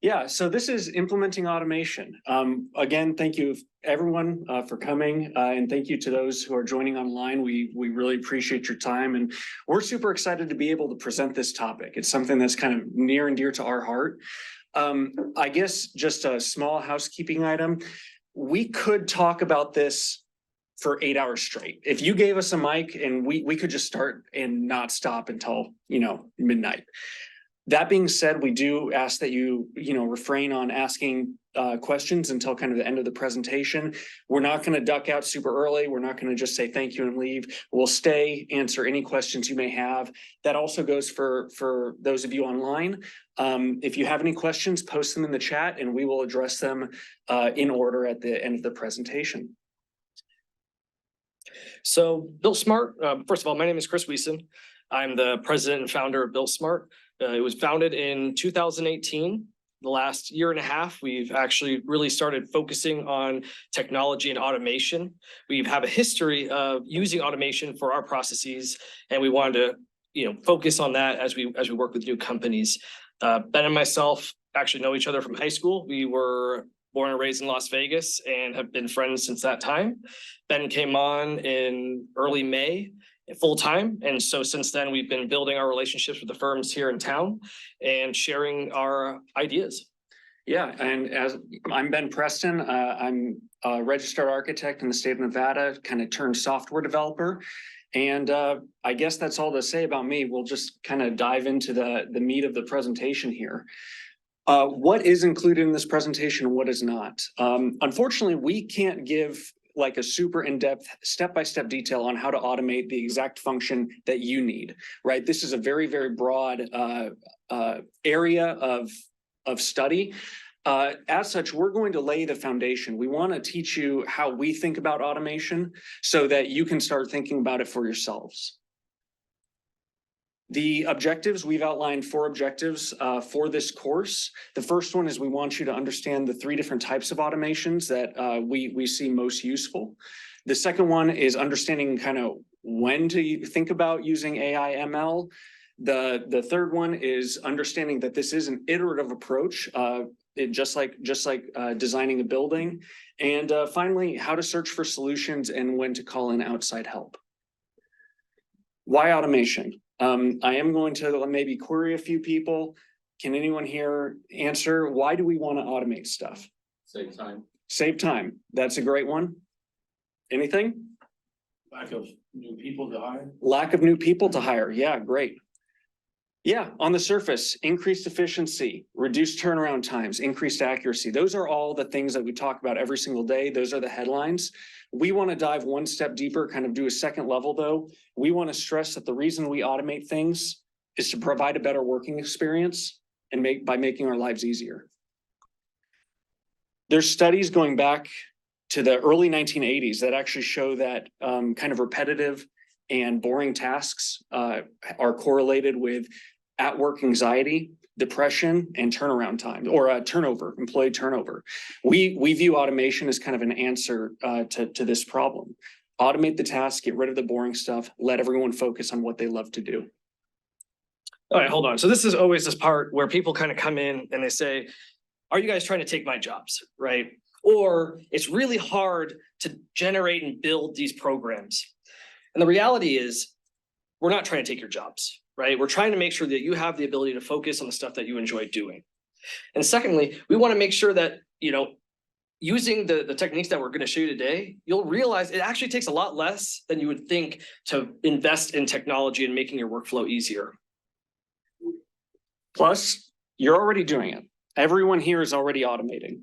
Yeah, so this is implementing automation. Again, thank you everyone for coming, and thank you to those who are joining online. We really appreciate your time, and we're super excited to be able to present this topic. It's something that's kind of near and dear to our heart. I guess just a small housekeeping item. We could talk about this for 8 hours straight. If you gave us a mic and we could just start and not stop until, midnight. That being said, we do ask that you refrain on asking questions until kind of the end of the presentation. We're not going to duck out super early. We're not going to just say thank you and leave. We'll stay, answer any questions you may have. That also goes for those of you online. If you have any questions, post them in the chat and we will address them in order at the end of the presentation. So Built Smart, first of all, my name is Chris Wiesen. I'm the president and founder of Built Smart. It was founded in 2018. The last year and a half, we've actually really started focusing on technology and automation. We have a history of using automation for our processes, and we wanted to, focus on that as we work with new companies. Ben and myself actually know each other from high school. We were born and raised in Las Vegas and have been friends since that time. Ben came on in early May. Full time. And so since then, we've been building our relationships with the firms here in town and sharing our ideas. Yeah, and as I'm Ben Preston, I'm a registered architect in the state of Nevada, kind of turned software developer. And I guess that's all to say about me. We'll just kind of dive into the meat of the presentation here. What is included in this presentation and what is not? Unfortunately, we can't give like a super in-depth step-by-step detail on how to automate the exact function that you need, right? This is a very, very broad area of study. As such, we're going to lay the foundation. We want to teach you how we think about automation so that you can start thinking about it for yourselves. The objectives, we've outlined 4 objectives for this course. The first one is we want you to understand the 3 different types of automations that we see most useful. The second one is understanding kind of when to think about using AI ML. The third one is understanding that this is an iterative approach, just like designing a building. And finally, how to search for solutions and when to call in outside help. Why automation? I am going to maybe query a few people. Can anyone here answer, why do we want to automate stuff? Save time. Save time. That's a great one. Anything? Lack of new people to hire. Lack of new people to hire. Yeah, great. Yeah, on the surface, increased efficiency, reduced turnaround times, increased accuracy. Those are all the things that we talk about every single day. Those are the headlines. We want to dive one step deeper, kind of do a second level though. We want to stress that the reason we automate things is to provide a better working experience and by making our lives easier. There's studies going back to the early 1980s that actually show that kind of repetitive and boring tasks are correlated with at-work anxiety, depression, and turnaround time, or turnover, employee turnover. We view automation as kind of an answer to this problem. Automate the task, get rid of the boring stuff, let everyone focus on what they love to do. All right, hold on. So this is always this part where people kind of come in and they say, are you guys trying to take my jobs, right? Or it's really hard to generate and build these programs. And the reality is, we're not trying to take your jobs, right? We're trying to make sure that you have the ability to focus on the stuff that you enjoy doing. And secondly, we want to make sure that, using the techniques that we're going to show you today, you'll realize it actually takes a lot less than you would think to invest in technology and making your workflow easier. Plus, you're already doing it. Everyone here is already automating.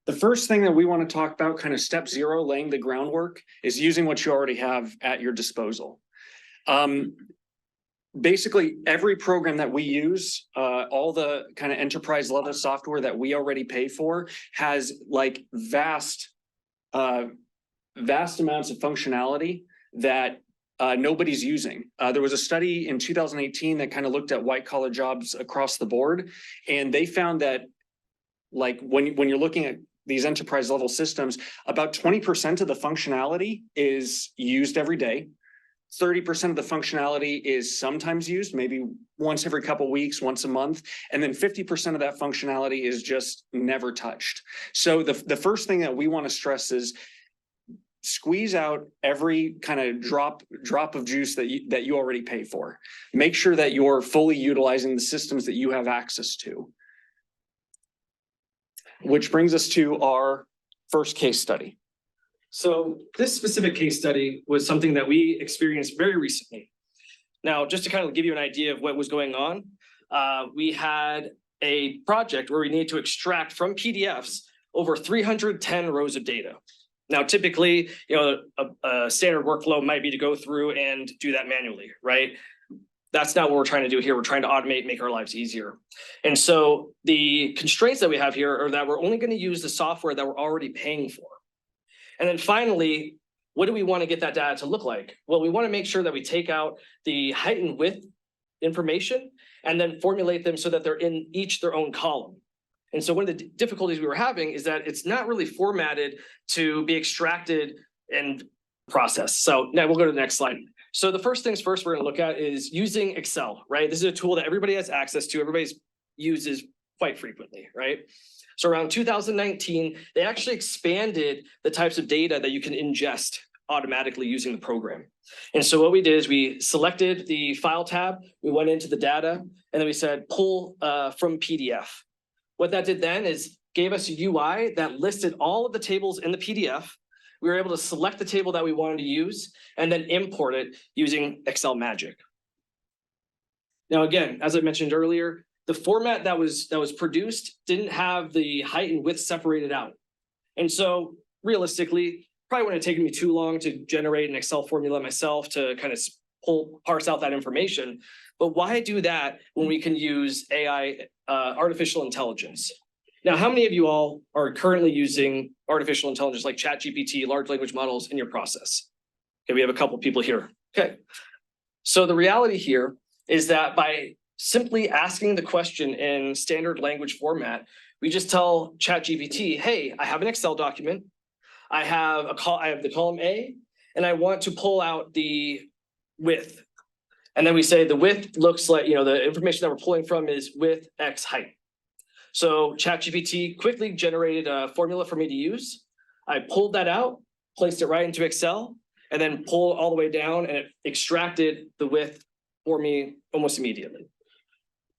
The first thing that we want to talk about, kind of step 0, laying the groundwork, is using what you already have at your disposal. Basically, every program that we use, all the kind of enterprise level software that we already pay for has like vast amounts of functionality that nobody's using. There was a study in 2018 that kind of looked at white collar jobs across the board, and they found that like when you're looking at these enterprise level systems, about 20% of the functionality is used every day. 30% of the functionality is sometimes used, maybe once every couple weeks, once a month, and then 50% of that functionality is just never touched. So the first thing that we want to stress is squeeze out every kind of drop of juice that you already pay for. Make sure that you're fully utilizing the systems that you have access to. Which brings us to our first case study. So this specific case study was something that we experienced very recently. Now, just to kind of give you an idea of what was going on, we had a project where we needed to extract from PDFs over 310 rows of data. Now, typically, a standard workflow might be to go through and do that manually, right? That's not what we're trying to do here. We're trying to automate, make our lives easier. And so the constraints that we have here are that we're only going to use the software that we're already paying for. And then finally, what do we want to get that data to look like? Well, we want to make sure that we take out the height and width information and then formulate them so that they're in each their own column. And so one of the difficulties we were having is that it's not really formatted to be extracted and processed. So now we'll go to the next slide. So the first things first we're going to look at is using Excel, right? This is a tool that everybody has access to, everybody uses quite frequently, right? So around 2019, they actually expanded the types of data that you can ingest automatically using the program. And so what we did is we selected the file tab, we went into the data, and then we said pull from PDF. What that did then is gave us a UI that listed all of the tables in the PDF. We were able to select the table that we wanted to use and then import it using Excel Magic. Now, again, as I mentioned earlier, the format that was produced didn't have the height and width separated out. And so realistically, probably wouldn't have taken me too long to generate an Excel formula myself to kind of parse out that information. But why do that when we can use AI, artificial intelligence? Now, how many of you all are currently using artificial intelligence like ChatGPT, large language models in your process? Okay, we have a couple people here. Okay, so the reality here is that by simply asking the question in standard language format, we just tell ChatGPT, hey, I have an Excel document. I have the column A, and I want to pull out the width. And then we say the width looks like, the information that we're pulling from is width X height. So ChatGPT quickly generated a formula for me to use. I pulled that out, placed it right into Excel, and then pulled all the way down, and it extracted the width for me almost immediately.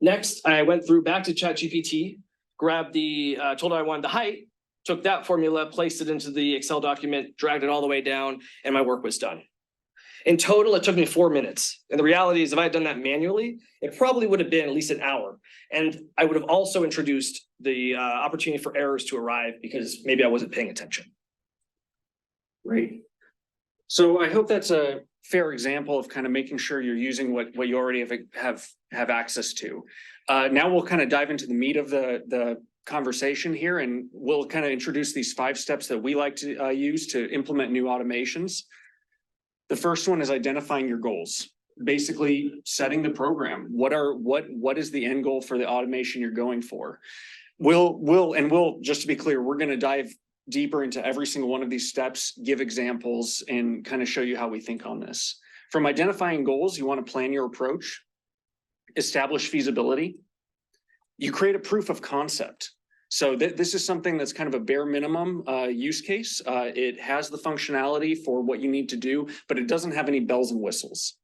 Next, I went through back to ChatGPT, grabbed told it I wanted the height, took that formula, placed it into the Excel document, dragged it all the way down, and my work was done. In total, it took me 4 minutes. And the reality is if I had done that manually, it probably would have been at least an hour. And I would have also introduced the opportunity for errors to arrive because maybe I wasn't paying attention. Great. So I hope that's a fair example of kind of making sure you're using what you already have access to. Now we'll kind of dive into the meat of the conversation here, and we'll kind of introduce these 5 steps that we like to use to implement new automations. The first one is identifying your goals. Basically setting the program. What is the end goal for the automation you're going for? We'll just to be clear, we're going to dive deeper into every single one of these steps, give examples, and kind of show you how we think on this. From identifying goals, you want to plan your approach, establish feasibility. You create a proof of concept. So this is something that's kind of a bare minimum use case. It has the functionality for what you need to do, but it doesn't have any bells and whistles.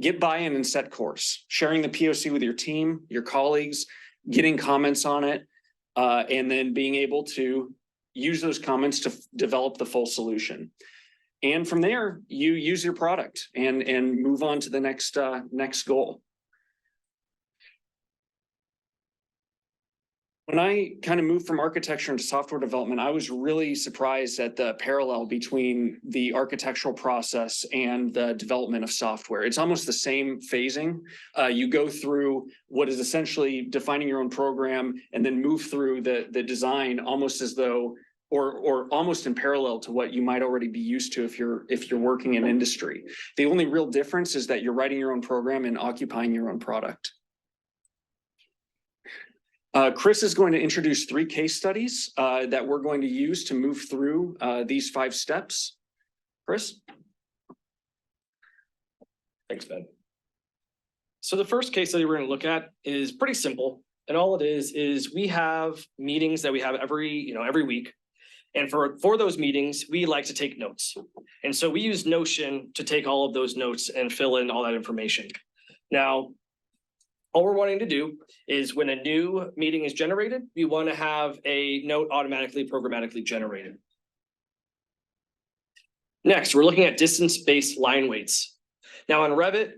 Get buy-in and set course. Sharing the POC with your team, your colleagues, getting comments on it, and then being able to use those comments to develop the full solution. And from there, you use your product and move on to the next goal. When I kind of moved from architecture into software development, I was really surprised at the parallel between the architectural process and the development of software. It's almost the same phasing. You go through what is essentially defining your own program and then move through the design almost as though, or almost in parallel to what you might already be used to if you're working in industry. The only real difference is that you're writing your own program and occupying your own product. Chris is going to introduce 3 case studies that we're going to use to move through these 5 steps. Chris? Thanks, Ben. So the first case study we're going to look at is pretty simple. And all it is we have meetings that we have every week. And for those meetings, we like to take notes. And so we use Notion to take all of those notes and fill in all that information. Now, all we're wanting to do is when a new meeting is generated, we want to have a note automatically programmatically generated. Next, we're looking at distance-based line weights. Now on Revit,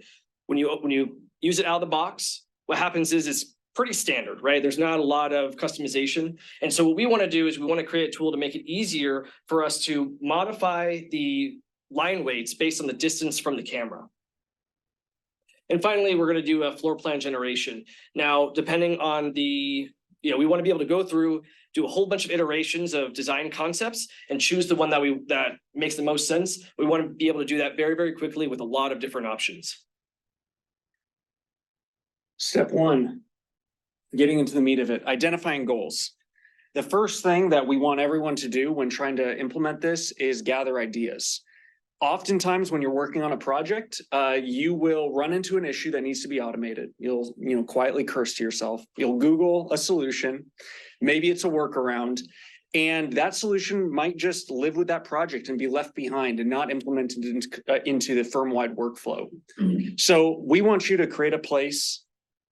when you use it out of the box, what happens is it's pretty standard, right? There's not a lot of customization. And so what we want to do is we want to create a tool to make it easier for us to modify the line weights based on the distance from the camera. And finally, we're going to do a floor plan generation. Now, depending on we want to be able to go through, do a whole bunch of iterations of design concepts and choose the one that makes the most sense. We want to be able to do that very, very quickly with a lot of different options. Step one, getting into the meat of it, identifying goals. The first thing that we want everyone to do when trying to implement this is gather ideas. Oftentimes when you're working on a project, you will run into an issue that needs to be automated. You'll, quietly curse to yourself. You'll Google a solution. Maybe it's a workaround. And that solution might just live with that project and be left behind and not implemented into the firm-wide workflow. So we want you to create a place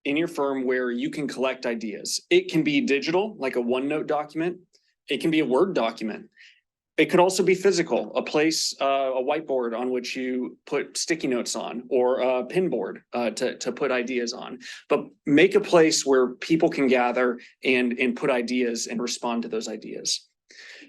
in your firm where you can collect ideas. It can be digital, like a OneNote document. It can be a Word document. It could also be physical, a place, a whiteboard on which you put sticky notes on, or a pin board to put ideas on. But make a place where people can gather and put ideas and respond to those ideas.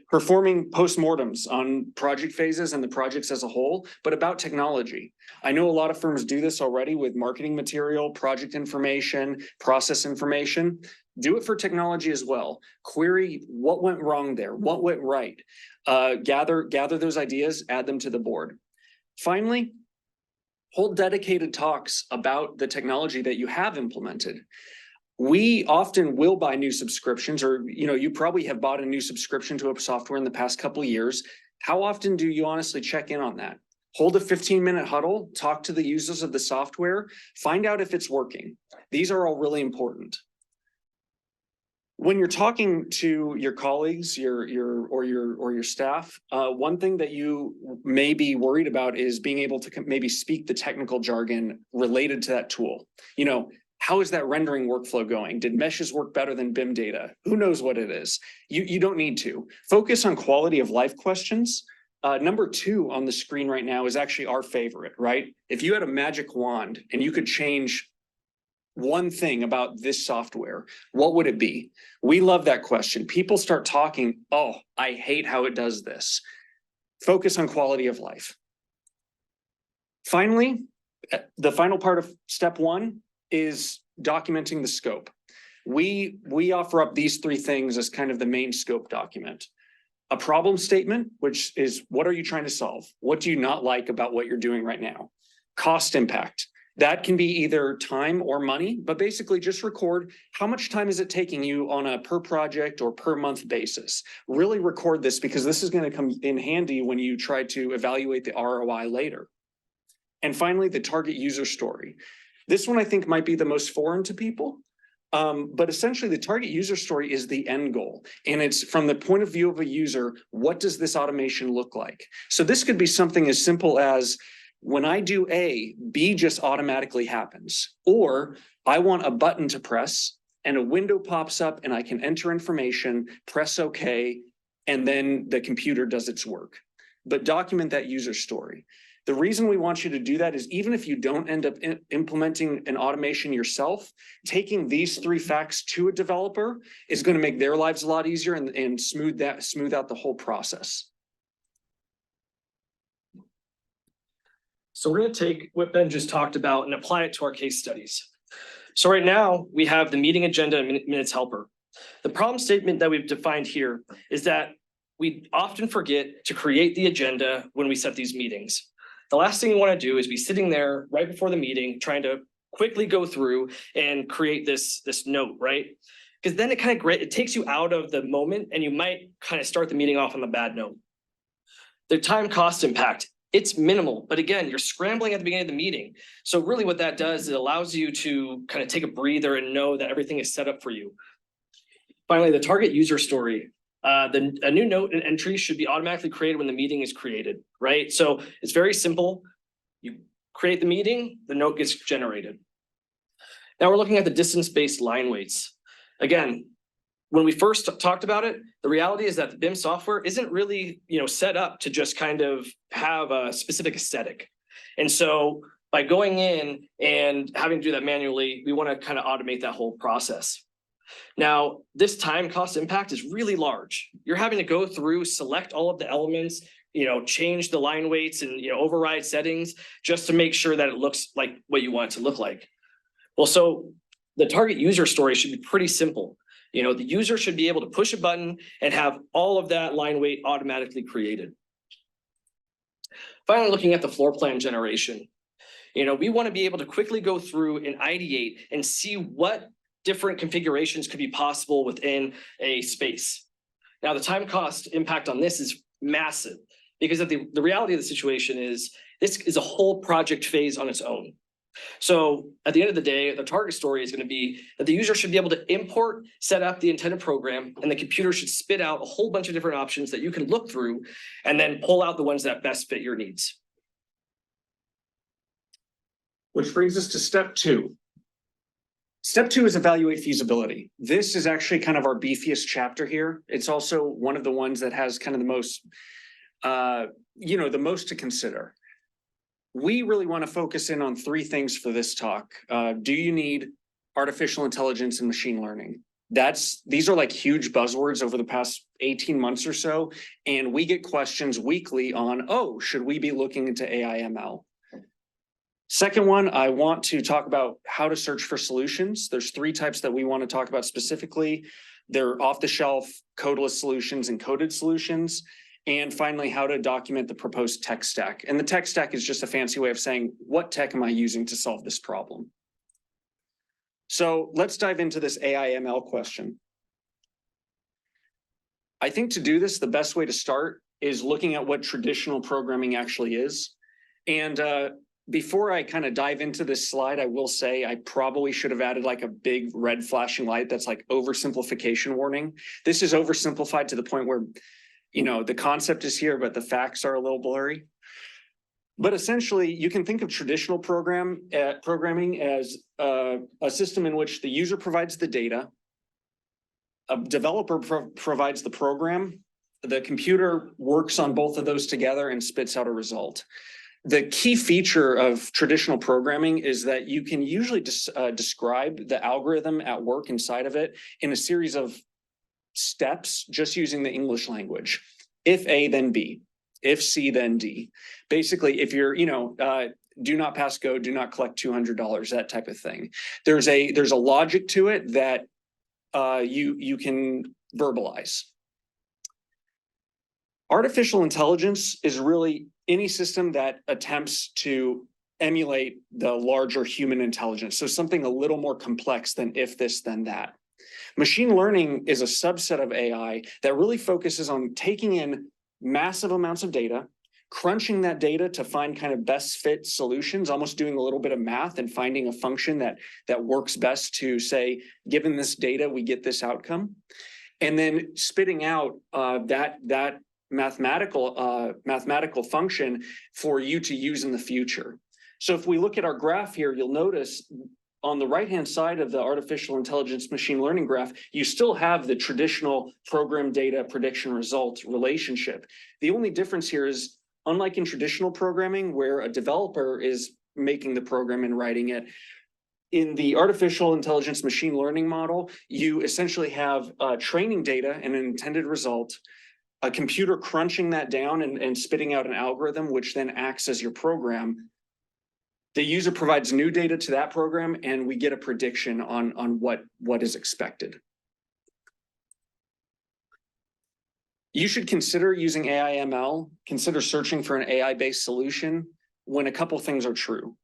Performing postmortems on project phases and the projects as a whole, but about technology. I know a lot of firms do this already with marketing material, project information, process information. Do it for technology as well. Query what went wrong there, what went right. Gather those ideas, add them to the board. Finally, hold dedicated talks about the technology that you have implemented. We often will buy new subscriptions, or you probably have bought a new subscription to a software in the past couple of years. How often do you honestly check in on that? Hold a 15-minute huddle, talk to the users of the software, find out if it's working. These are all really important. When you're talking to your colleagues, your staff, one thing that you may be worried about is being able to maybe speak the technical jargon related to that tool. How is that rendering workflow going? Did meshes work better than BIM data? Who knows what it is? You don't need to. Focus on quality of life questions. Number 2 on the screen right now is actually our favorite, right? If you had a magic wand and you could change one thing about this software, what would it be? We love that question. People start talking, oh, I hate how it does this. Focus on quality of life. Finally, the final part of step 1 is documenting the scope. We offer up these 3 things as kind of the main scope document. A problem statement, which is what are you trying to solve? What do you not like about what you're doing right now? Cost impact. That can be either time or money, but basically just record how much time is it taking you on a per project or per month basis. Really record this because this is going to come in handy when you try to evaluate the ROI later. And finally, the target user story. This one I think might be the most foreign to people, but essentially the target user story is the end goal. And it's from the point of view of a user, what does this automation look like? So this could be something as simple as, when I do A, B just automatically happens. Or I want a button to press and a window pops up and I can enter information, press OK, and then the computer does its work. But document that user story. The reason we want you to do that is even if you don't end up implementing an automation yourself, taking these 3 facts to a developer is going to make their lives a lot easier and smooth out the whole process. So we're going to take what Ben just talked about and apply it to our case studies. So right now we have the meeting agenda and minutes helper. The problem statement that we've defined here is that we often forget to create the agenda when we set these meetings. The last thing we want to do is be sitting there right before the meeting, trying to quickly go through and create this note, right? Because then it takes you out of the moment and you might kind of start the meeting off on a bad note. The time cost impact. It's minimal, but again, you're scrambling at the beginning of the meeting. So really what that does, it allows you to kind of take a breather and know that everything is set up for you. Finally, the target user story. A new note and entry should be automatically created when the meeting is created, right? So it's very simple. You create the meeting, the note gets generated. Now we're looking at the distance-based line weights. Again, when we first talked about it, the reality is that the BIM software isn't really, set up to just kind of have a specific aesthetic. And so by going in and having to do that manually, we want to kind of automate that whole process. Now, this time cost impact is really large. You're having to go through, select all of the elements, change the line weights and, override settings just to make sure that it looks like what you want it to look like. Well, so the target user story should be pretty simple. The user should be able to push a button and have all of that line weight automatically created. Finally, looking at the floor plan generation. We want to be able to quickly go through and ideate and see what different configurations could be possible within a space. Now, the time cost impact on this is massive because the reality of the situation is this is a whole project phase on its own. So at the end of the day, the target story is going to be that the user should be able to import, set up the intended program, and the computer should spit out a whole bunch of different options that you can look through and then pull out the ones that best fit your needs. Which brings us to step 2. Step 2 is evaluate feasibility. This is actually kind of our beefiest chapter here. It's also one of the ones that has kind of the most, the most to consider. We really want to focus in on 3 things for this talk. Do you need artificial intelligence and machine learning? These are like huge buzzwords over the past 18 months or so. And we get questions weekly on, should we be looking into AI ML? Second one, I want to talk about how to search for solutions. There's 3 types that we want to talk about specifically. They're off-the-shelf codeless solutions and coded solutions. And finally, how to document the proposed tech stack. And the tech stack is just a fancy way of saying, what tech am I using to solve this problem? So let's dive into this AI ML question. I think to do this, the best way to start is looking at what traditional programming actually is. And before I kind of dive into this slide, I will say I probably should have added like a big red flashing light that's like oversimplification warning. This is oversimplified to the point where the concept is here, but the facts are a little blurry. But essentially, you can think of traditional programming as a system in which the user provides the data, a developer provides the program, the computer works on both of those together and spits out a result. The key feature of traditional programming is that you can usually describe the algorithm at work inside of it in a series of steps just using the English language. If A, then B. If C, then D. Basically, if you're, do not pass go, do not collect $200, that type of thing. There's a logic to it that you can verbalize. Artificial intelligence is really any system that attempts to emulate the larger human intelligence. So something a little more complex than if this, then that. Machine learning is a subset of AI that really focuses on taking in massive amounts of data, crunching that data to find kind of best fit solutions, almost doing a little bit of math and finding a function that works best to say, given this data, we get this outcome. And then spitting out that mathematical function for you to use in the future. So if we look at our graph here, you'll notice on the right-hand side of the artificial intelligence machine learning graph, you still have the traditional program data prediction result relationship. The only difference here is, unlike in traditional programming, where a developer is making the program and writing it, in the artificial intelligence machine learning model, you essentially have training data and an intended result, a computer crunching that down and spitting out an algorithm, which then acts as your program. The user provides new data to that program, and we get a prediction on what is expected. You should consider using AI ML, consider searching for an AI-based solution when a couple things are true.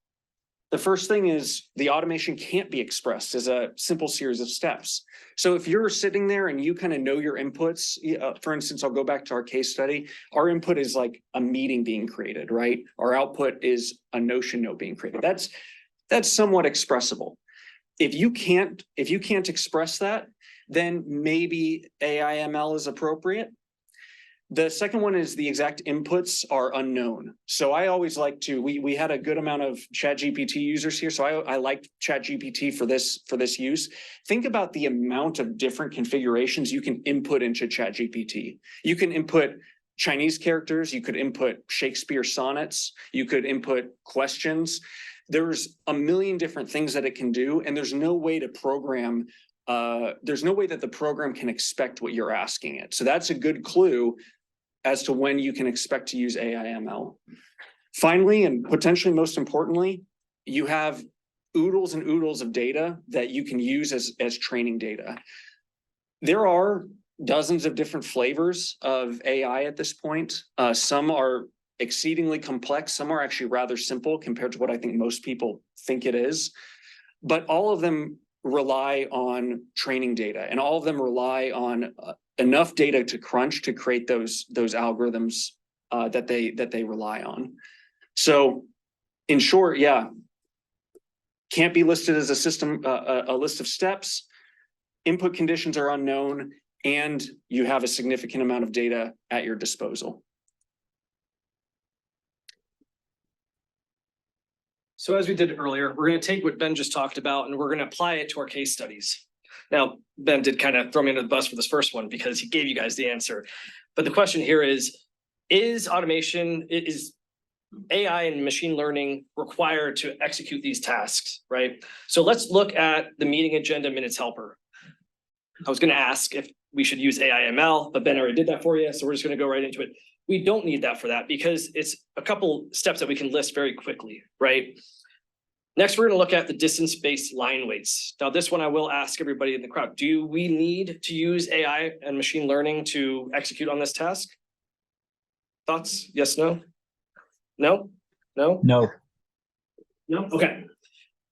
The first thing is the automation can't be expressed as a simple series of steps. So if you're sitting there and you kind of know your inputs, for instance, I'll go back to our case study. Our input is like a meeting being created, right? Our output is a Notion note being created. That's somewhat expressible. If you can't express that, then maybe AI ML is appropriate. The second one is the exact inputs are unknown. So I always like to, we had a good amount of ChatGPT users here. So I liked ChatGPT for this use. Think about the amount of different configurations you can input into ChatGPT. You can input Chinese characters, you could input Shakespeare sonnets, you could input questions. There's a million different things that it can do, and there's no way to program, there's no way that the program can expect what you're asking it. So that's a good clue as to when you can expect to use AI ML. Finally, and potentially most importantly, you have oodles and oodles of data that you can use as training data. There are dozens of different flavors of AI at this point. Some are exceedingly complex. Some are actually rather simple compared to what I think most people think it is. But all of them rely on training data, and all of them rely on enough data to crunch to create those algorithms that they rely on. So in short, yeah, can't be listed as a system, a list of steps. Input conditions are unknown, and you have a significant amount of data at your disposal. So as we did earlier, we're going to take what Ben just talked about and we're going to apply it to our case studies. Now, Ben did kind of throw me under the bus for this first one because he gave you guys the answer. But the question here is automation, is AI and machine learning required to execute these tasks, right? So let's look at the meeting agenda minutes helper. I was going to ask if we should use AI ML, but Ben already did that for you. So we're just going to go right into it. We don't need that for that because it's a couple steps that we can list very quickly, right? Next, we're going to look at the distance-based line weights. Now, this one I will ask everybody in the crowd, do we need to use AI and machine learning to execute on this task? Thoughts? Yes, no? No? No? No. No? Okay.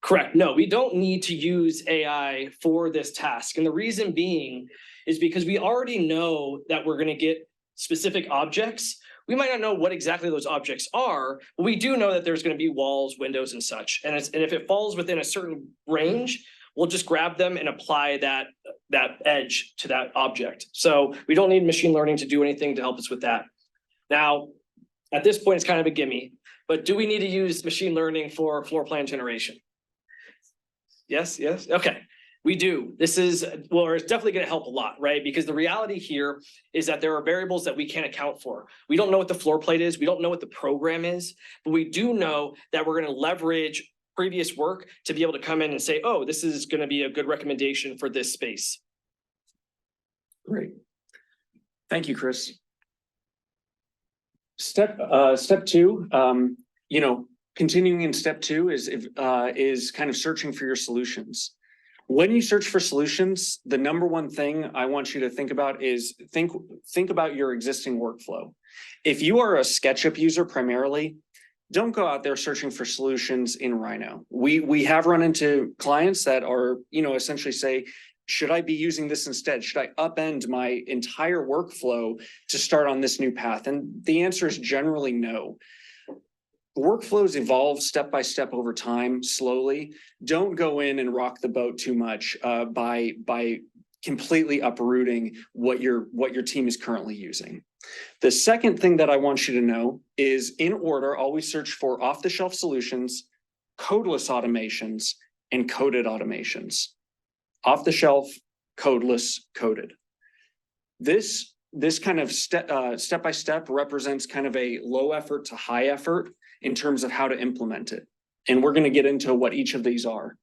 Correct. No, we don't need to use AI for this task. And the reason being is because we already know that we're going to get specific objects. We might not know what exactly those objects are, but we do know that there's going to be walls, windows, and such. And if it falls within a certain range, we'll just grab them and apply that edge to that object. So we don't need machine learning to do anything to help us with that. Now, at this point, it's kind of a gimme, but do we need to use machine learning for floor plan generation? Yes, yes, okay. We do. This is, well, it's definitely going to help a lot, right? Because the reality here is that there are variables that we can't account for. We don't know what the floor plate is. We don't know what the program is, but we do know that we're going to leverage previous work to be able to come in and say, oh, this is going to be a good recommendation for this space. Great. Thank you, Chris. Step two, continuing in step two is kind of searching for your solutions. When you search for solutions, the number one thing I want you to think about is think about your existing workflow. If you are a SketchUp user primarily, don't go out there searching for solutions in Rhino. We have run into clients that are, essentially say, should I be using this instead? Should I upend my entire workflow to start on this new path? And the answer is generally no. Workflows evolve step by step over time, slowly. Don't go in and rock the boat too much by completely uprooting what your team is currently using. The second thing that I want you to know is, in order, always search for off-the-shelf solutions, codeless automations, and coded automations. Off-the-shelf, codeless, coded. This kind of step by step represents kind of a low effort to high effort in terms of how to implement it. And we're going to get into what each of these are.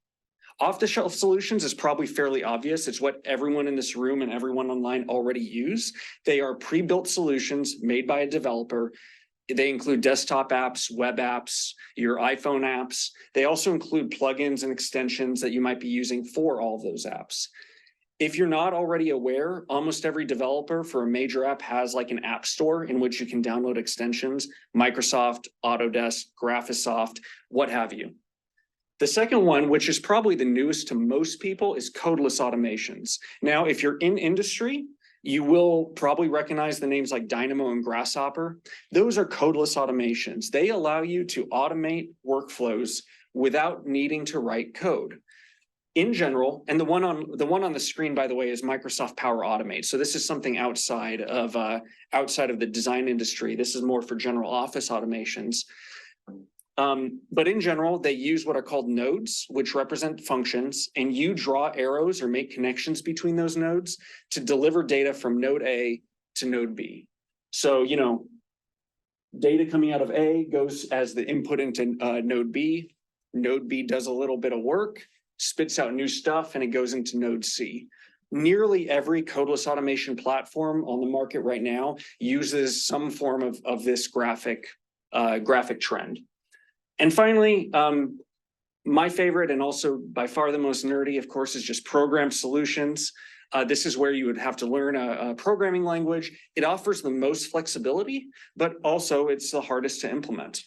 Off-the-shelf solutions is probably fairly obvious. It's what everyone in this room and everyone online already use. They are pre-built solutions made by a developer. They include desktop apps, web apps, your iPhone apps. They also include plugins and extensions that you might be using for all of those apps. If you're not already aware, almost every developer for a major app has like an app store in which you can download extensions, Microsoft, Autodesk, Graphisoft, what have you. The second one, which is probably the newest to most people, is codeless automations. Now, if you're in industry, you will probably recognize the names like Dynamo and Grasshopper. Those are codeless automations. They allow you to automate workflows without needing to write code. In general, and the one on the screen, by the way, is Microsoft Power Automate. So this is something outside of the design industry. This is more for general office automations. But in general, they use what are called nodes, which represent functions, and you draw arrows or make connections between those nodes to deliver data from node A to node B. So, data coming out of A goes as the input into node B. Node B does a little bit of work, spits out new stuff, and it goes into node C. Nearly every codeless automation platform on the market right now uses some form of this graphic trend. And finally, my favorite and also by far the most nerdy, of course, is just program solutions. This is where you would have to learn a programming language. It offers the most flexibility, but also it's the hardest to implement.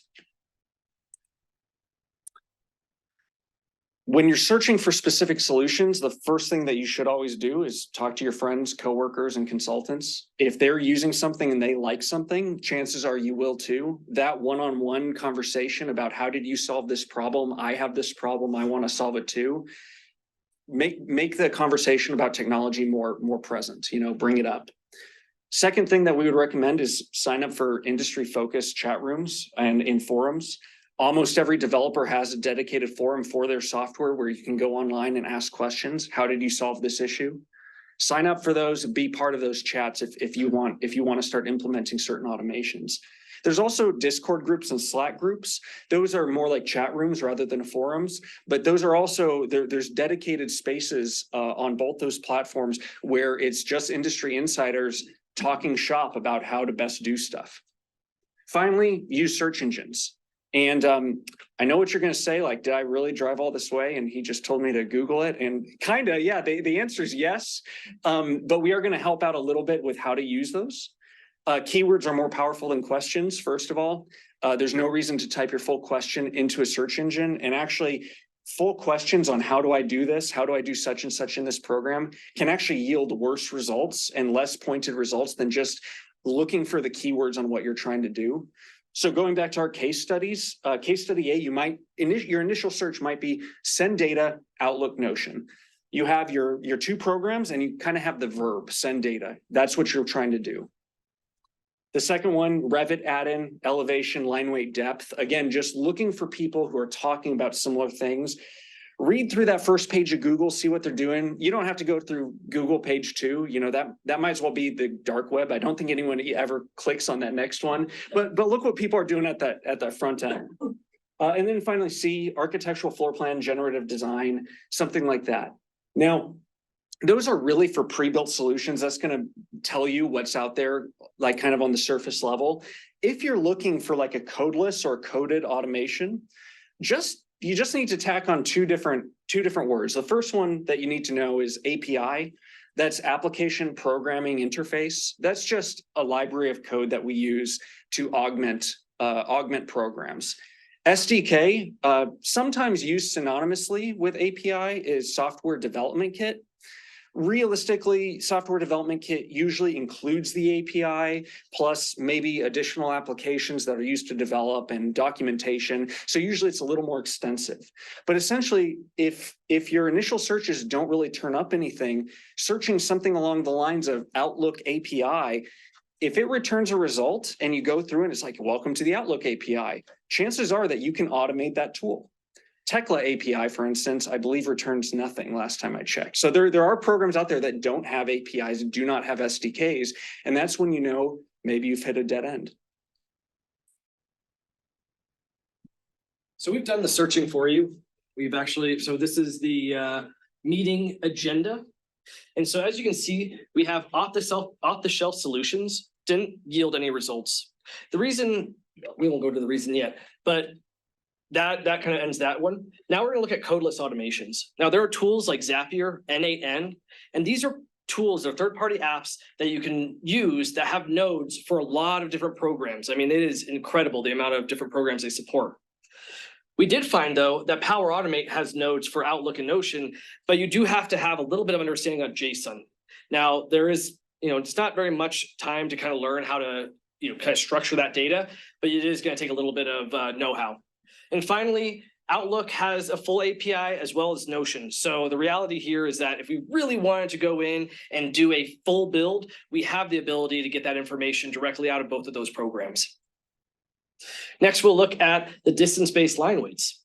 When you're searching for specific solutions, the first thing that you should always do is talk to your friends, coworkers, and consultants. If they're using something and they like something, chances are you will too. That one-on-one conversation about how did you solve this problem? I have this problem, I want to solve it too. Make the conversation about technology more present, bring it up. Second thing that we would recommend is sign up for industry-focused chat rooms and in forums. Almost every developer has a dedicated forum for their software where you can go online and ask questions. How did you solve this issue? Sign up for those and be part of those chats if you want to start implementing certain automations. There's also Discord groups and Slack groups. Those are more like chat rooms rather than forums, but those are also, there's dedicated spaces on both those platforms where it's just industry insiders talking shop about how to best do stuff. Finally, use search engines. And I know what you're going to say, like, did I really drive all this way? And he just told me to Google it. And kind of, yeah, the answer is yes. But we are going to help out a little bit with how to use those. Keywords are more powerful than questions, first of all. There's no reason to type your full question into a search engine. And actually, full questions on how do I do this? How do I do such and such in this program can actually yield worse results and less pointed results than just looking for the keywords on what you're trying to do. So going back to our case studies, case study A, your initial search might be send data, Outlook, Notion. You have your two programs and you kind of have the verb send data. That's what you're trying to do. The second one, Revit add-in, elevation, line weight, depth. Again, just looking for people who are talking about similar things. Read through that first page of Google, see what they're doing. You don't have to go through Google page 2. That might as well be the dark web. I don't think anyone ever clicks on that next one. But look what people are doing at that front end. And then finally, C, architectural floor plan, generative design, something like that. Now, those are really for pre-built solutions. That's going to tell you what's out there, like kind of on the surface level. If you're looking for like a codeless or coded automation, you just need to tack on two different words. The first one that you need to know is API. That's application programming interface. That's just a library of code that we use to augment programs. SDK, sometimes used synonymously with API, is software development kit. Realistically, software development kit usually includes the API plus maybe additional applications that are used to develop and documentation. So usually it's a little more extensive. But essentially, if your initial searches don't really turn up anything, searching something along the lines of Outlook API, if it returns a result and you go through and it's like, welcome to the Outlook API, chances are that you can automate that tool. Tekla API, for instance, I believe returns nothing last time I checked. So there are programs out there that don't have APIs and do not have SDKs. And that's when you know maybe you've hit a dead end. So we've done the searching for you. So this is the meeting agenda. And so as you can see, we have off-the-shelf solutions didn't yield any results. The reason, we won't go to the reason yet, but that kind of ends that one. Now we're going to look at codeless automations. Now there are tools like Zapier, N8N, and these are tools, they're third-party apps that you can use that have nodes for a lot of different programs. I mean, it is incredible the amount of different programs they support. We did find, though, that Power Automate has nodes for Outlook and Notion, but you do have to have a little bit of understanding of JSON. Now, there is, it's not very much time to kind of learn how to, kind of structure that data, but it is going to take a little bit of know-how. And finally, Outlook has a full API as well as Notion. So the reality here is that if we really wanted to go in and do a full build, we have the ability to get that information directly out of both of those programs. Next, we'll look at the distance-based line weights,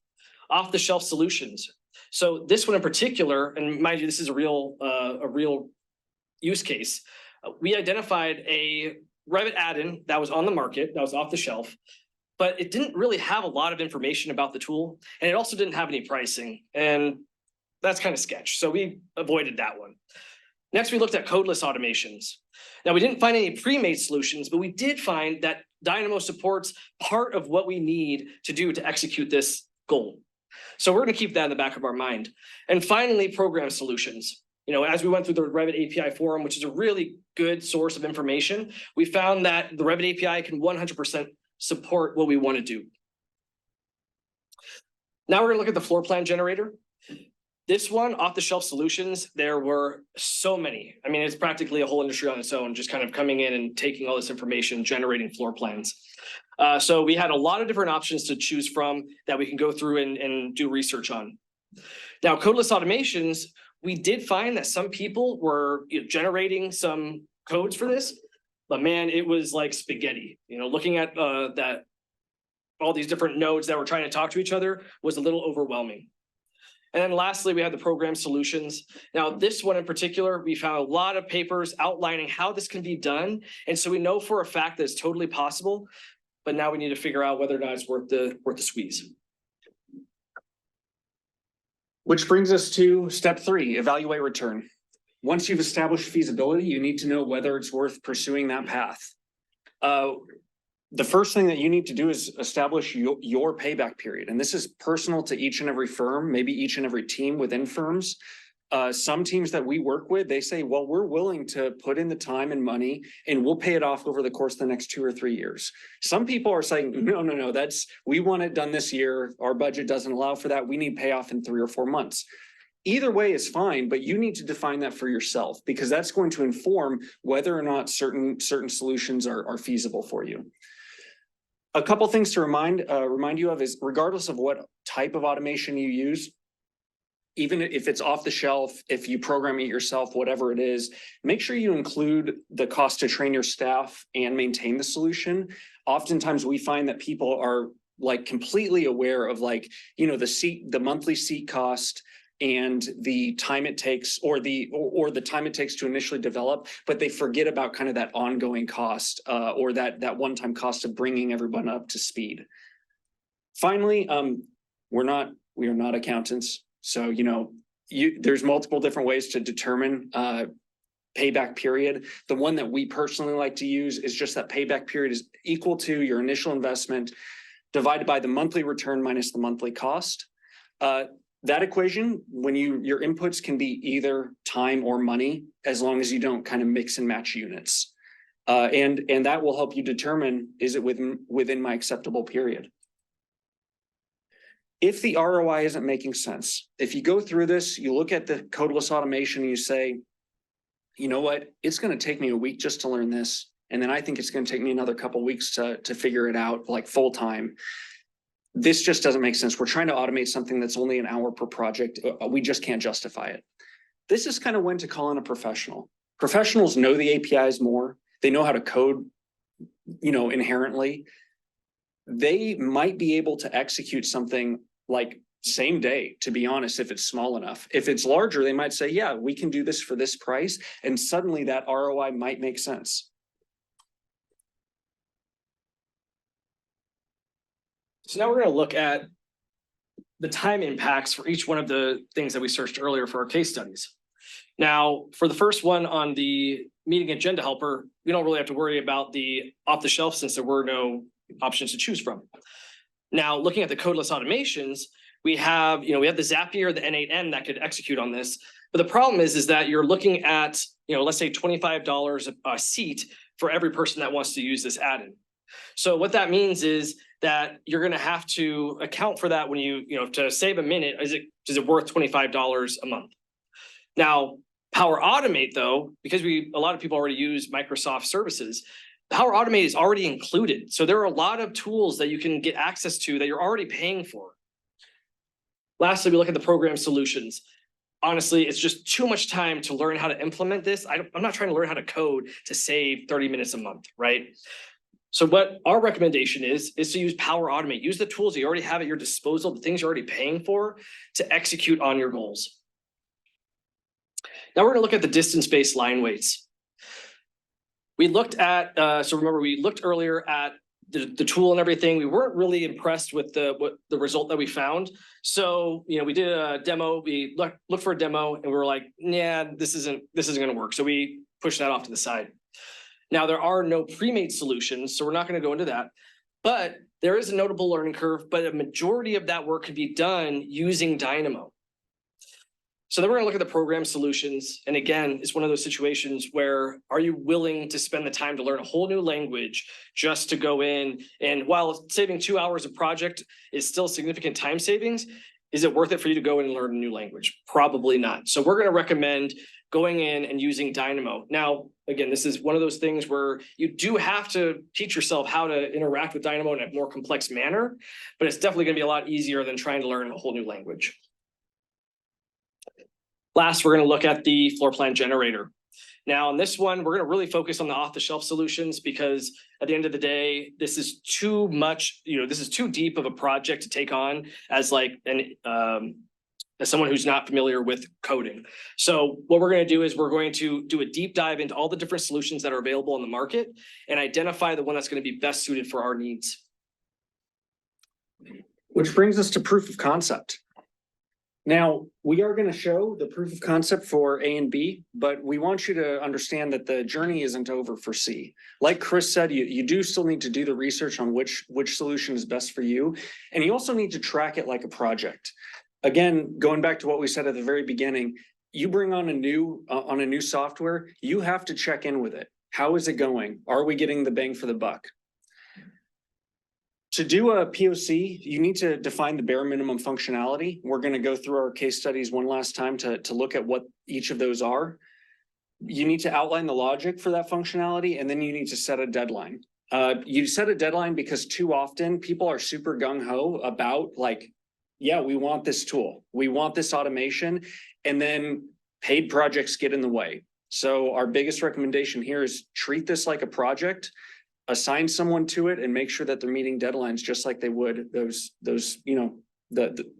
off-the-shelf solutions. So this one in particular, and mind you, this is a real use case. We identified a Revit add-in that was on the market, that was off the shelf, but it didn't really have a lot of information about the tool, and it also didn't have any pricing, and that's kind of sketch. So we avoided that one. Next, we looked at codeless automations. Now, we didn't find any pre-made solutions, but we did find that Dynamo supports part of what we need to do to execute this goal. So we're going to keep that in the back of our mind. And finally, program solutions. As we went through the Revit API forum, which is a really good source of information, we found that the Revit API can 100% support what we want to do. Now we're going to look at the floor plan generator. This one, off-the-shelf solutions, there were so many. I mean, it's practically a whole industry on its own, just kind of coming in and taking all this information, generating floor plans. So we had a lot of different options to choose from that we can go through and do research on. Now, codeless automations, we did find that some people were generating some codes for this, but man, it was like spaghetti. Looking at that, all these different nodes that were trying to talk to each other was a little overwhelming. And then lastly, we have the program solutions. Now, this one in particular, we found a lot of papers outlining how this can be done. And so we know for a fact that it's totally possible, but now we need to figure out whether or not it's worth the squeeze. Which brings us to step 3, evaluate return. Once you've established feasibility, you need to know whether it's worth pursuing that path. The first thing that you need to do is establish your payback period. And this is personal to each and every firm, maybe each and every team within firms. Some teams that we work with, they say, well, we're willing to put in the time and money and we'll pay it off over the course of the next 2 or 3 years. Some people are saying, no, we want it done this year. Our budget doesn't allow for that. We need payoff in 3 or 4 months. Either way is fine, but you need to define that for yourself because that's going to inform whether or not certain solutions are feasible for you. A couple things to remind you of is regardless of what type of automation you use, even if it's off the shelf, if you program it yourself, whatever it is, make sure you include the cost to train your staff and maintain the solution. Oftentimes we find that people are like completely aware of the monthly seat cost and the time it takes or the time it takes to initially develop, but they forget about kind of that ongoing cost or that one-time cost of bringing everyone up to speed. Finally, we are not accountants. So, there's multiple different ways to determine payback period. The one that we personally like to use is just that payback period is equal to your initial investment divided by the monthly return minus the monthly cost. That equation, when your inputs can be either time or money, as long as you don't kind of mix and match units. And that will help you determine, is it within my acceptable period? If the ROI isn't making sense, if you go through this, you look at the codeless automation and you say, you know what, it's going to take me a week just to learn this. And then I think it's going to take me another couple of weeks to figure it out like full time. This just doesn't make sense. We're trying to automate something that's only an hour per project. We just can't justify it. This is kind of when to call in a professional. Professionals know the APIs more. They know how to code, inherently. They might be able to execute something like same day, to be honest, if it's small enough. If it's larger, they might say, yeah, we can do this for this price. And suddenly that ROI might make sense. So now we're going to look at the time impacts for each one of the things that we searched earlier for our case studies. Now, for the first one on the meeting agenda helper, we don't really have to worry about the off the shelf since there were no options to choose from. Now, looking at the codeless automations, we have the Zapier, the N8N that could execute on this. But the problem is that you're looking at, let's say $25 a seat for every person that wants to use this add-in. So what that means is that you're going to have to account for that when to save a minute, is it worth $25 a month? Now, Power Automate, though, because a lot of people already use Microsoft services, Power Automate is already included. So there are a lot of tools that you can get access to that you're already paying for. Lastly, we look at the program solutions. Honestly, it's just too much time to learn how to implement this. I'm not trying to learn how to code to save 30 minutes a month, right? So what our recommendation is to use Power Automate. Use the tools you already have at your disposal, the things you're already paying for, to execute on your goals. Now we're going to look at the distance-based line weights. We looked at, so remember we looked earlier at the tool and everything. We weren't really impressed with the result that we found. So, we did a demo, we looked for a demo and we were like, yeah, this isn't going to work. So we pushed that off to the side. Now there are no pre-made solutions, so we're not going to go into that, but there is a notable learning curve, but a majority of that work can be done using Dynamo. So then we're going to look at the program solutions. And again, it's one of those situations where, are you willing to spend the time to learn a whole new language just to go in? And while saving 2 hours of project is still significant time savings, is it worth it for you to go in and learn a new language? Probably not. So we're going to recommend going in and using Dynamo. Now, again, this is one of those things where you do have to teach yourself how to interact with Dynamo in a more complex manner, but it's definitely going to be a lot easier than trying to learn a whole new language. Last, we're going to look at the floor plan generator. Now, on this one, we're going to really focus on the off-the-shelf solutions because at the end of the day, this is too much, this is too deep of a project to take on as as someone who's not familiar with coding. So what we're going to do is we're going to do a deep dive into all the different solutions that are available on the market and identify the one that's going to be best suited for our needs. Which brings us to proof of concept. Now, we are going to show the proof of concept for A and B, but we want you to understand that the journey isn't over for C. Like Chris said, you do still need to do the research on which solution is best for you. And you also need to track it like a project. Again, going back to what we said at the very beginning, you bring on a new software, you have to check in with it. How is it going? Are we getting the bang for the buck? To do a POC, you need to define the bare minimum functionality. We're going to go through our case studies one last time to look at what each of those are. You need to outline the logic for that functionality, and then you need to set a deadline. You set a deadline because too often people are super gung-ho about yeah, we want this tool, we want this automation, and then paid projects get in the way. So our biggest recommendation here is treat this like a project. Assign someone to it and make sure that they're meeting deadlines just like they would those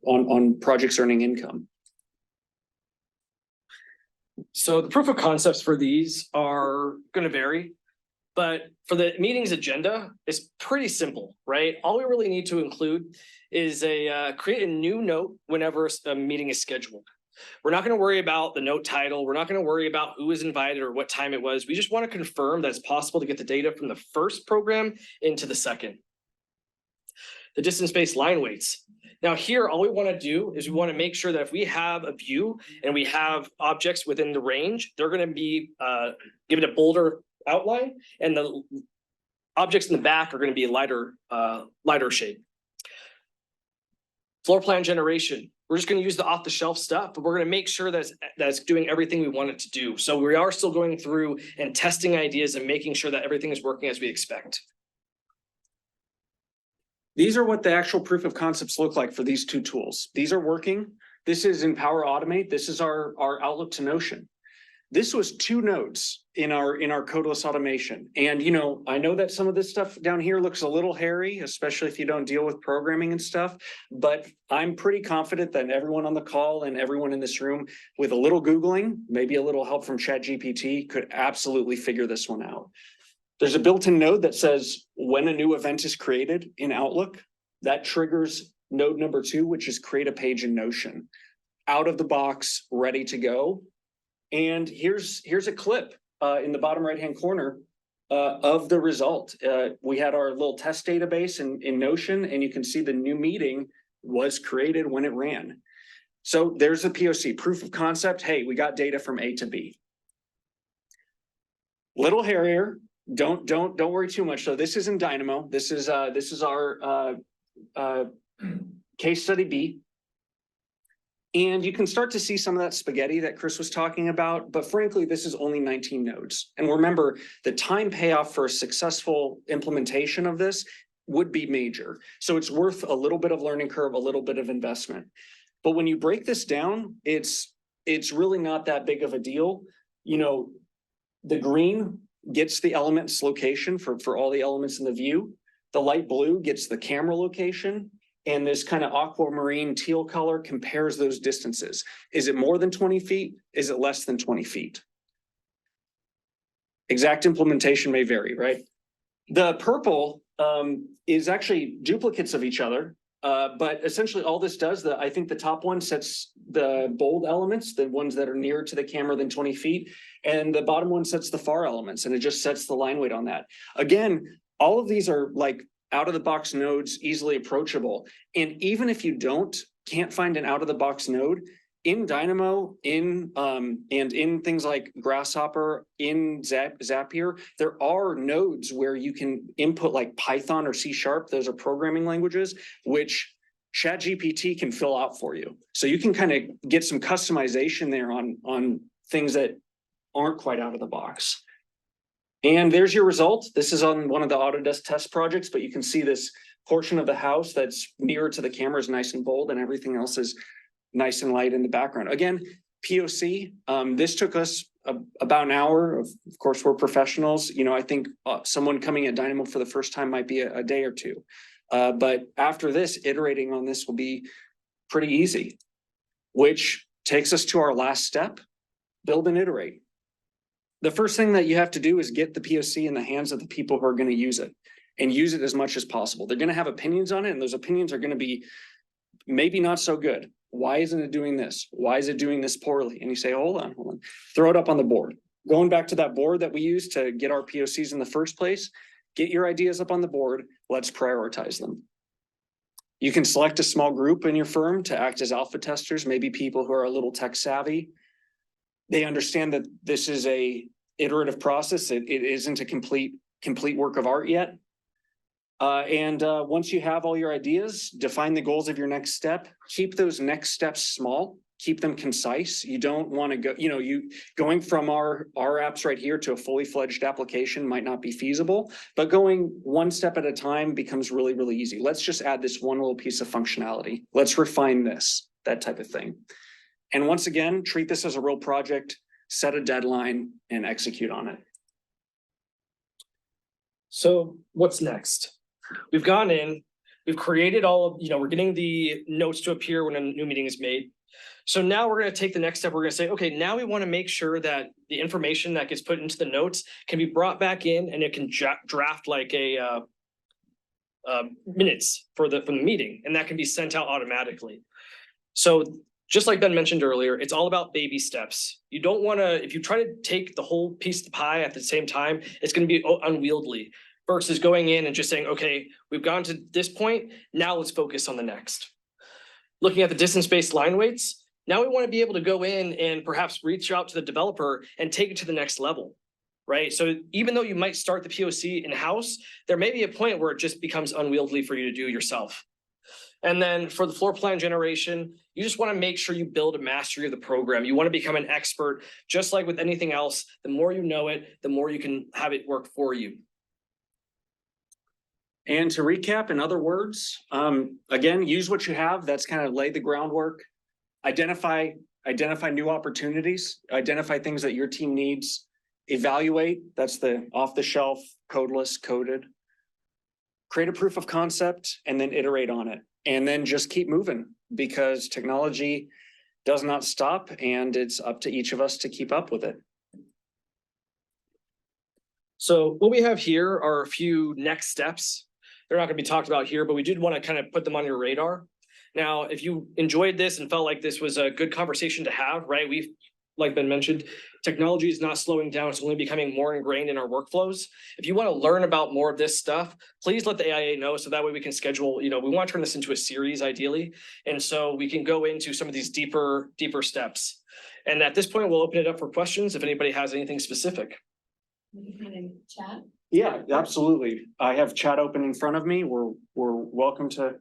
on projects earning income. So the proof of concepts for these are going to vary, but for the meeting's agenda, it's pretty simple, right? All we really need to include is create a new note whenever a meeting is scheduled. We're not going to worry about the note title. We're not going to worry about who was invited or what time it was. We just want to confirm that it's possible to get the data from the first program into the second. The distance-based line weights. Now here, all we want to do is we want to make sure that if we have a view and we have objects within the range, they're going to be given a bolder outline, and the objects in the back are going to be lighter shade. Floor plan generation. We're just going to use the off-the-shelf stuff, but we're going to make sure that's doing everything we want it to do. So we are still going through and testing ideas and making sure that everything is working as we expect. These are what the actual proof of concepts look like for these two tools. These are working. This is in Power Automate. This is our Outlook to Notion. This was 2 nodes in our codeless automation. And, I know that some of this stuff down here looks a little hairy, especially if you don't deal with programming and stuff, but I'm pretty confident that everyone on the call and everyone in this room with a little Googling, maybe a little help from ChatGPT, could absolutely figure this one out. There's a built-in node that says when a new event is created in Outlook, that triggers node number 2, which is create a page in Notion. Out of the box, ready to go. And here's a clip in the bottom right-hand corner of the result. We had our little test database in Notion, and you can see the new meeting was created when it ran. So there's the POC, proof of concept. Hey, we got data from A to B. Little hairier, don't worry too much. So this is in Dynamo. This is our case study B. And you can start to see some of that spaghetti that Chris was talking about, but frankly, this is only 19 nodes. And remember, the time payoff for a successful implementation of this would be major. So it's worth a little bit of learning curve, a little bit of investment. But when you break this down, it's really not that big of a deal. You know, the green gets the element's location for all the elements in the view. The light blue gets the camera location. And this kind of aquamarine teal color compares those distances. Is it more than 20 feet? Is it less than 20 feet? Exact implementation may vary, right? The purple is actually duplicates of each other. But essentially all this does, I think the top one sets the bold elements, the ones that are nearer to the camera than 20 feet. And the bottom one sets the far elements, and it just sets the line weight on that. Again, all of these are like out of the box nodes, easily approachable. And even if you can't find an out of the box node, in Dynamo, and in things like Grasshopper, in Zapier, there are nodes where you can input like Python or C#. Those are programming languages, which ChatGPT can fill out for you. So you can kind of get some customization there on things that aren't quite out of the box. And there's your result. This is on one of the Autodesk test projects, but you can see this portion of the house that's nearer to the camera is nice and bold, and everything else is nice and light in the background. Again, POC, this took us about an hour. Of course, we're professionals. You know, I think someone coming at Dynamo for the first time might be a day or two. But after this, iterating on this will be pretty easy, which takes us to our last step, build and iterate. The first thing that you have to do is get the POC in the hands of the people who are going to use it, and use it as much as possible. They're going to have opinions on it, and those opinions are going to be maybe not so good. Why isn't it doing this? Why is it doing this poorly? And you say, hold on. Throw it up on the board. Going back to that board that we used to get our POCs in the first place, get your ideas up on the board. Let's prioritize them. You can select a small group in your firm to act as alpha testers, maybe people who are a little tech savvy. They understand that this is a iterative process. It isn't a complete work of art yet. Once you have all your ideas, define the goals of your next step. Keep those next steps small. Keep them concise. You don't want to go, going from our apps right here to a fully fledged application might not be feasible, but going one step at a time becomes really, really easy. Let's just add this one little piece of functionality. Let's refine this, that type of thing. And once again, treat this as a real project, set a deadline, and execute on it. So what's next? We've gone in, we've created all of, we're getting the notes to appear when a new meeting is made. So now we're going to take the next step. We're going to say, okay, now we want to make sure that the information that gets put into the notes can be brought back in, and it can draft like a minutes for the meeting, and that can be sent out automatically. So just like Ben mentioned earlier, it's all about baby steps. You don't want to, if you try to take the whole piece of the pie at the same time, it's going to be unwieldy versus going in and just saying, okay, we've gone to this point, now let's focus on the next. Looking at the distance-based line weights, now we want to be able to go in and perhaps reach out to the developer and take it to the next level, right? So even though you might start the POC in-house, there may be a point where it just becomes unwieldy for you to do yourself. And then for the floor plan generation, you just want to make sure you build a mastery of the program. You want to become an expert. Just like with anything else, the more you know it, the more you can have it work for you. And to recap, in other words, again, use what you have. That's kind of lay the groundwork. Identify new opportunities. Identify things that your team needs. Evaluate. That's the off-the-shelf, codeless, coded. Create a proof of concept and then iterate on it. And then just keep moving, because technology does not stop, and it's up to each of us to keep up with it. So what we have here are a few next steps. They're not going to be talked about here, but we did want to kind of put them on your radar. Now, if you enjoyed this and felt like this was a good conversation to have, right? Like Ben mentioned, technology is not slowing down. It's only becoming more ingrained in our workflows. If you want to learn about more of this stuff, please let the AIA know, so that way we can schedule, we want to turn this into a series ideally. And so we can go into some of these deeper steps. And at this point, we'll open it up for questions if anybody has anything specific. We can kind of chat. Yeah, absolutely. I have chat open in front of me. We're welcome to,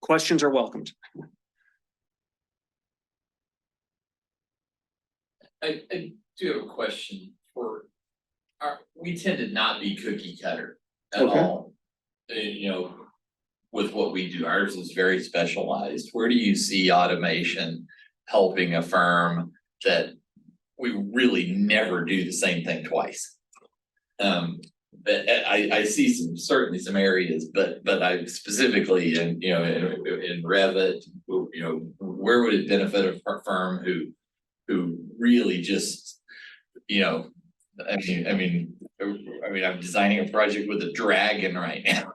questions are welcomed. I do have a question for, we tend to not be cookie cutter at Okay. all. You know, with what we do, ours is very specialized. Where do you see automation helping a firm that we really never do the same thing twice? But I see certainly some areas, but I specifically in Revit, where would it benefit a firm who really just, I mean, I'm designing a project with a dragon right now.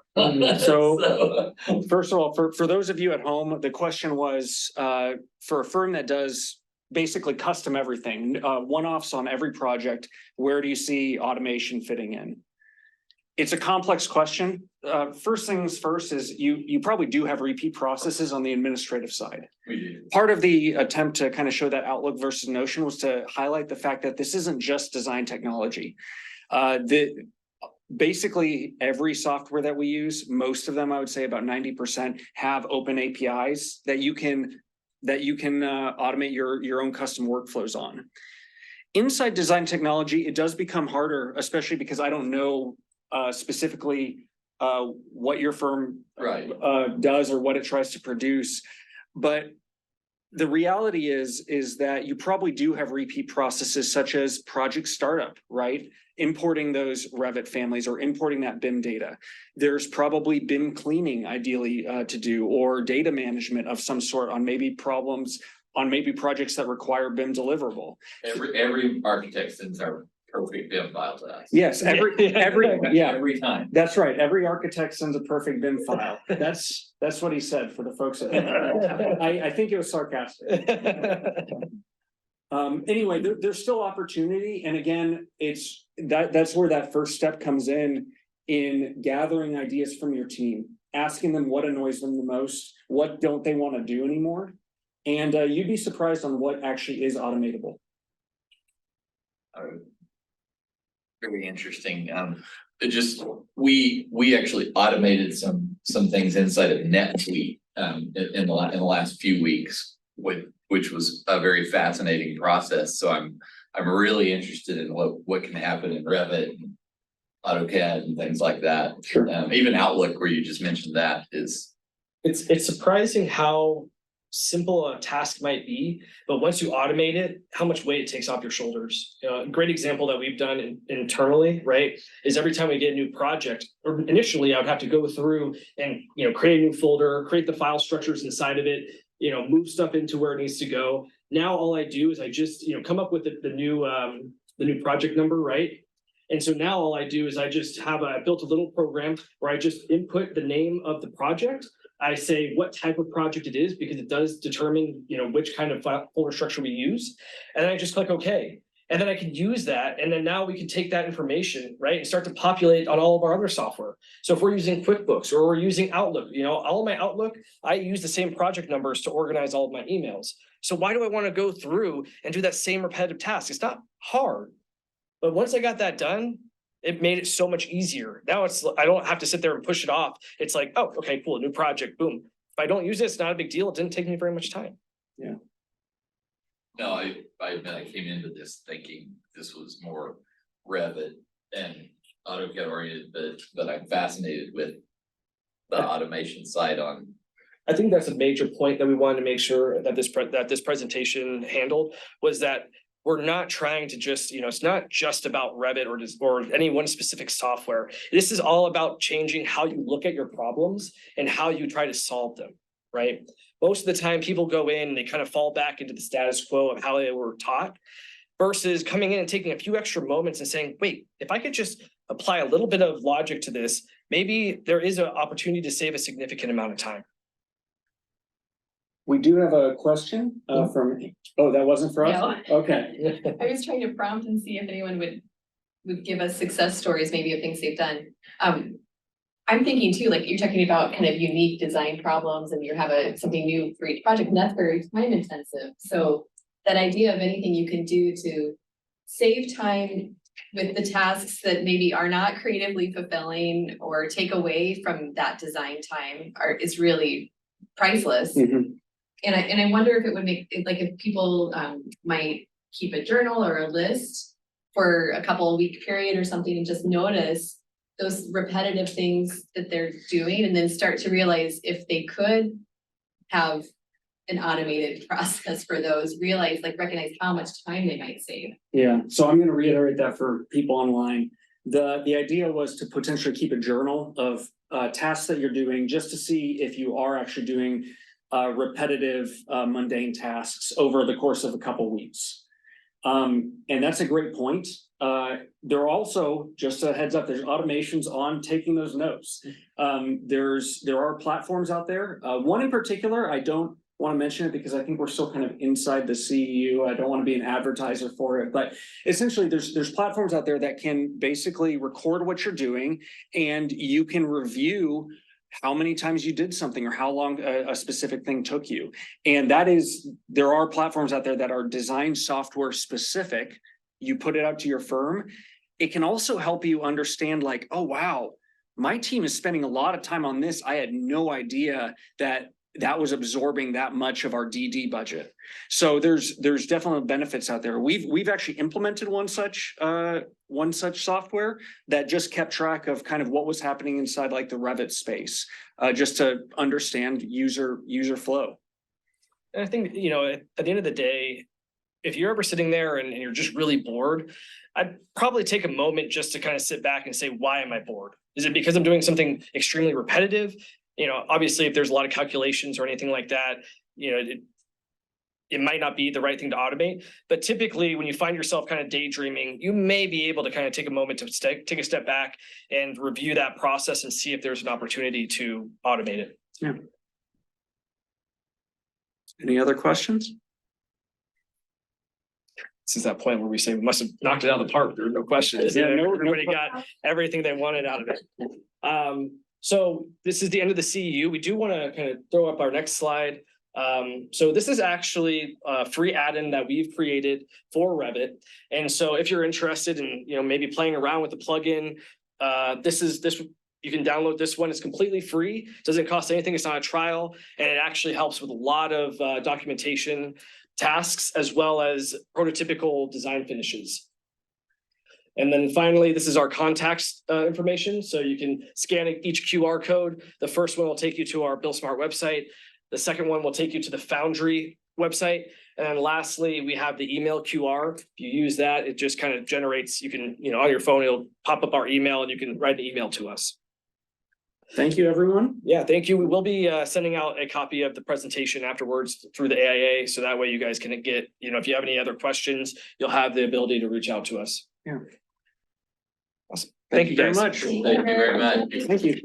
So first of all, for those of you at home, the question was, for a firm that does basically custom everything, one-offs on every project, where do you see automation fitting in? It's a complex question. First things first is you probably do have repeat processes on the administrative side. We do. Part of the attempt to kind of show that outlook versus notion was to highlight the fact that this isn't just design technology. Basically every software that we use, most of them, I would say about 90%, have open APIs that you can automate your own custom workflows on. Inside design technology, it does become harder, especially because I don't know specifically what your firm Right. does or what it tries to produce. But the reality is that you probably do have repeat processes such as project startup, right? Importing those Revit families or importing that BIM data. There's probably BIM cleaning ideally to do, or data management of some sort on maybe projects that require BIM deliverable. Every architect sends our perfect BIM file to us. Yes, Every time. That's right. Every architect sends a perfect BIM file. That's what he said for the folks at home. I think it was sarcastic. Anyway, there's still opportunity. And again, that's where that first step comes in gathering ideas from your team, asking them what annoys them the most, what don't they want to do anymore. And you'd be surprised on what actually is automatable. Very interesting. We actually automated some things inside of NetSuite in the last few weeks, which was a very fascinating process. So I'm really interested in what can happen in Revit and AutoCAD and things like that. Sure. Even Outlook, where you just mentioned that, is It's surprising how simple a task might be, but once you automate it, how much weight it takes off your shoulders. A great example that we've done internally, right, is every time we get a new project, or initially I would have to go through and create a new folder, create the file structures inside of it, move stuff into where it needs to go. Now all I do is I just come up with the new project number, right? And so now all I do is I built a little program where I just input the name of the project. I say what type of project it is, because it does determine, which kind of folder structure we use. And then I just click OK. And then I can use that. And then now we can take that information, right, and start to populate on all of our other software. So if we're using QuickBooks or we're using Outlook, all of my Outlook, I use the same project numbers to organize all of my emails. So why do I want to go through and do that same repetitive task? It's not hard. But once I got that done, it made it so much easier. Now I don't have to sit there and push it off. It's like, oh, okay, cool, new project, boom. If I don't use it, it's not a big deal. It didn't take me very much time. Yeah. No, I admit I came into this thinking this was more Revit and AutoCAD oriented, but I'm fascinated with the automation side on. I think that's a major point that we wanted to make sure that this presentation handled, was that we're not trying to just, it's not just about Revit or any one specific software. This is all about changing how you look at your problems and how you try to solve them, right? Most of the time people go in and they kind of fall back into the status quo of how they were taught, versus coming in and taking a few extra moments and saying, wait, if I could just apply a little bit of logic to this, maybe there is an opportunity to save a significant amount of time. We do have a question from, that wasn't for us? No. Okay. I was trying to prompt and see if anyone would give us success stories, maybe of things they've done. I'm thinking too, like you're talking about kind of unique design problems and you have something new for each project, and that's very time intensive. So that idea of anything you can do to save time, with the tasks that maybe are not creatively fulfilling or take away from that design time is really priceless. Mhm. And I wonder if it would make, like, if people might keep a journal or a list for a couple of week period or something and just notice those repetitive things that they're doing and then start to realize if they could have an automated process for those, recognize how much time they might save. Yeah, so I'm gonna reiterate that for people online. The idea was to potentially keep a journal of tasks that you're doing, just to see if you are actually doing repetitive mundane tasks over the course of a couple weeks. And that's a great point. There are also, just a heads up, there's automations on taking those notes. There are platforms out there. One in particular, I don't want to mention it because I think we're still kind of inside the CEU. I don't want to be an advertiser for it, but essentially there's platforms out there that can basically record what you're doing, and you can review how many times you did something or how long a specific thing took you. And there are platforms out there that are design software specific. You put it out to your firm. It can also help you understand, like, oh, wow, my team is spending a lot of time on this. I had no idea that was absorbing that much of our DD budget. So there's definitely benefits out there. We've actually implemented one such software that just kept track of kind of what was happening inside like the Revit space, just to understand user flow. And I think, you know, at the end of the day, if you're ever sitting there and you're just really bored, I'd probably take a moment just to kind of sit back and say, why am I bored? Is it because I'm doing something extremely repetitive? You know, obviously, if there's a lot of calculations or anything like that, you know, it might not be the right thing to automate. But typically, when you find yourself kind of daydreaming, you may be able to kind of take a moment to take a step back and review that process and see if there's an opportunity to automate it. Yeah. Any other questions? This is that point where we say we must have knocked it out of the park. There were no questions. Yeah, no Everybody got everything they wanted out of it. So this is the end of the CEU. We do want to kind of throw up our next slide. So this is actually a free add-in that we've created for Revit. And so if you're interested in, you know, maybe playing around with the plugin, you can download this one. It's completely free. Doesn't cost anything. It's not a trial, and it actually helps with a lot of documentation tasks as well as prototypical design finishes. And then finally, this is our contacts information. So you can scan each QR code. The first one will take you to our BillSmart website. The second one will take you to the Foundry website. And then lastly, we have the email QR. If you use that, it just kind of generates, you can, you know, on your phone, it'll pop up our email and you can write an email to us. Thank you, everyone. Yeah, thank you. We will be sending out a copy of the presentation afterwards through the AIA. So that way you guys can get, you know, if you have any other questions, you'll have the ability to reach out to us. Yeah. Awesome. Thank you very guys. much. Thank you very much. Thank you.